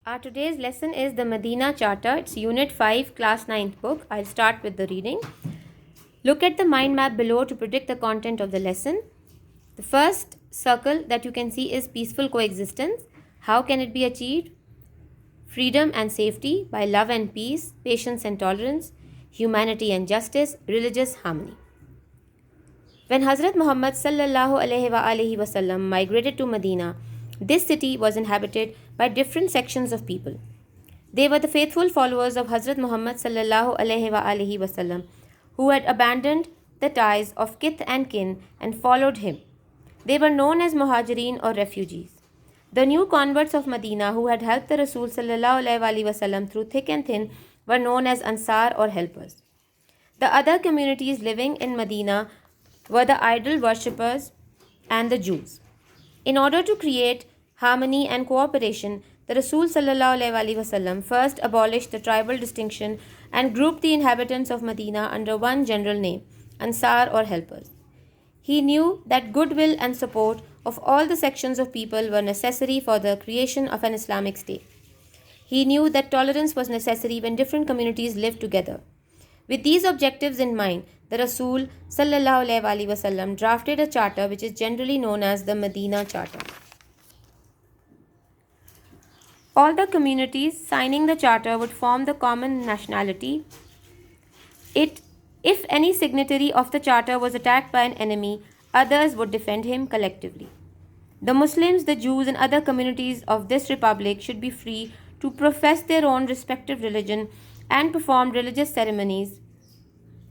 Our today's lesson is the Medina Charter. It's Unit 5, Class 9th book. I'll start with the reading. Look at the mind map below to predict the content of the lesson. The first circle that you can see is peaceful coexistence. How can it be achieved? Freedom and safety by love and peace, patience and tolerance, humanity and justice, religious harmony. When Hazrat Muhammad sallallahu alaihi wasallam migrated to Medina, this city was inhabited by different sections of people. They were the faithful followers of Hazrat Muhammad sallallahu alaihi wasallam who had abandoned the ties of kith and kin and followed him. They were known as Muhajirin or refugees. The new converts of Medina who had helped the Rasul sallallahu alaihi wasallam through thick and thin were known as Ansar or helpers. The other communities living in Medina were the idol worshippers and the Jews. In order to create harmony and cooperation, the Rasul sallallahu alaihi wasallam first abolished the tribal distinction and grouped the inhabitants of Medina under one general name, Ansar or helpers. He knew that goodwill and support of all the sections of people were necessary for the creation of an Islamic state. He knew that tolerance was necessary when different communities lived together. With these objectives in mind, the Rasul sallallahu alaihi wasallam drafted a charter which is generally known as the Medina Charter. All the communities signing the charter would form the common nationality. If any signatory of the charter was attacked by an enemy, others would defend him collectively. The Muslims, the Jews, and other communities of this republic should be free to profess their own respective religion and perform religious ceremonies.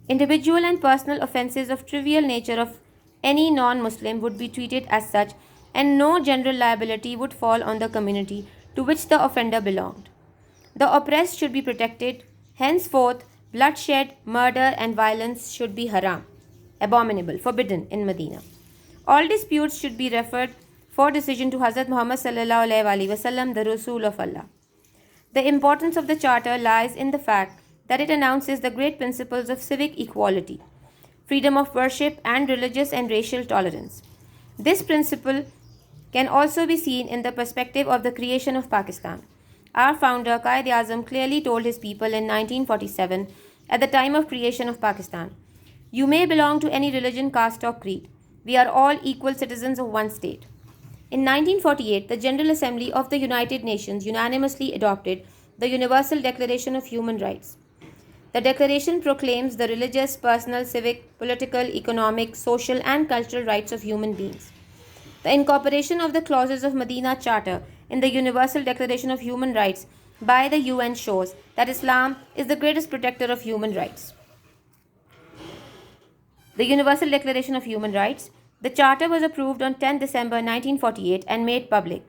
Individual and personal offences of trivial nature of any non-Muslim would be treated as such, and no general liability would fall on the community to which the offender belonged. The oppressed should be protected. Henceforth, bloodshed, murder, and violence should be haram, abominable, forbidden in Medina. All disputes should be referred for decision to Hazrat Muhammad sallallahu alaihi wasallam, the Rasul of Allah. The importance of the charter lies in the fact that it announces the great principles of civic equality, freedom of worship, and religious and racial tolerance. This principle can also be seen in the perspective of the creation of Pakistan. Our founder, Quaid-e-Azam, clearly told his people in 1947, at the time of creation of Pakistan, "You may belong to any religion, caste, or creed. We are all equal citizens of one state." In 1948, the General Assembly of the United Nations unanimously adopted the Universal Declaration of Human Rights. The declaration proclaims the religious, personal, civic, political, economic, social, and cultural rights of human beings. The incorporation of the clauses of Medina Charter in the Universal Declaration of Human Rights by the UN shows that Islam is the greatest protector of human rights. The Universal Declaration of Human Rights. The Charter was approved on 10 December 1948 and made public.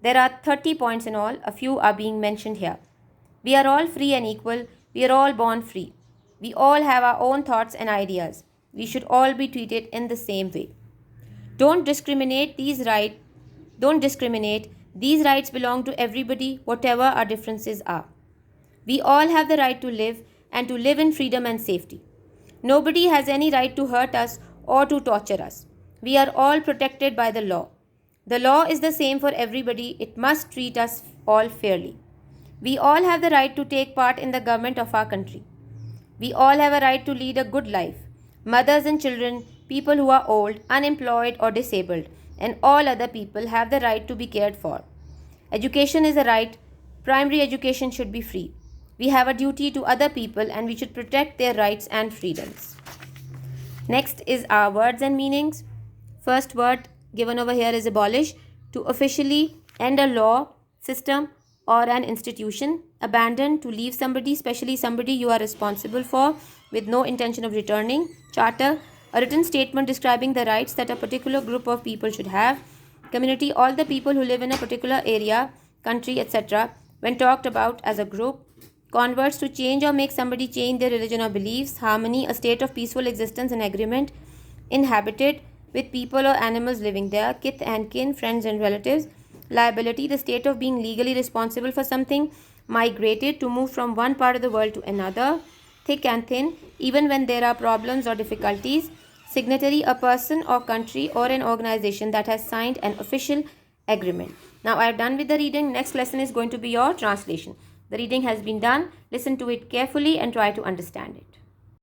There are 30 points in all. A few are being mentioned here. We are all free and equal. We are all born free. We all have our own thoughts and ideas. We should all be treated in the same way. Don't discriminate. These rights belong to everybody, whatever our differences are. We all have the right to live and to live in freedom and safety. Nobody has any right to hurt us or to torture us. We are all protected by the law. The law is the same for everybody. It must treat us all fairly. We all have the right to take part in the government of our country. We all have a right to lead a good life. Mothers and children, people who are old, unemployed, or disabled, and all other people have the right to be cared for. Education is a right. Primary education should be free. We have a duty to other people and we should protect their rights and freedoms. Next is our words and meanings. First word given over here is abolish, to officially end a law, system, or an institution. Abandon, to leave somebody, especially somebody you are responsible for, with no intention of returning. Charter, a written statement describing the rights that a particular group of people should have. Community, all the people who live in a particular area, country, etc., when talked about as a group. Converts, to change or make somebody change their religion or beliefs. Harmony, a state of peaceful existence and agreement. Inhabited, with people or animals living there. Kith and kin, friends and relatives. Liability, the state of being legally responsible for something. Migrated, to move from one part of the world to another. Thick and thin, even when there are problems or difficulties. Signatory, a person or country or an organization that has signed an official agreement. Now I am done with the reading. Next lesson is going to be your translation. The reading has been done. Listen to it carefully and try to understand it.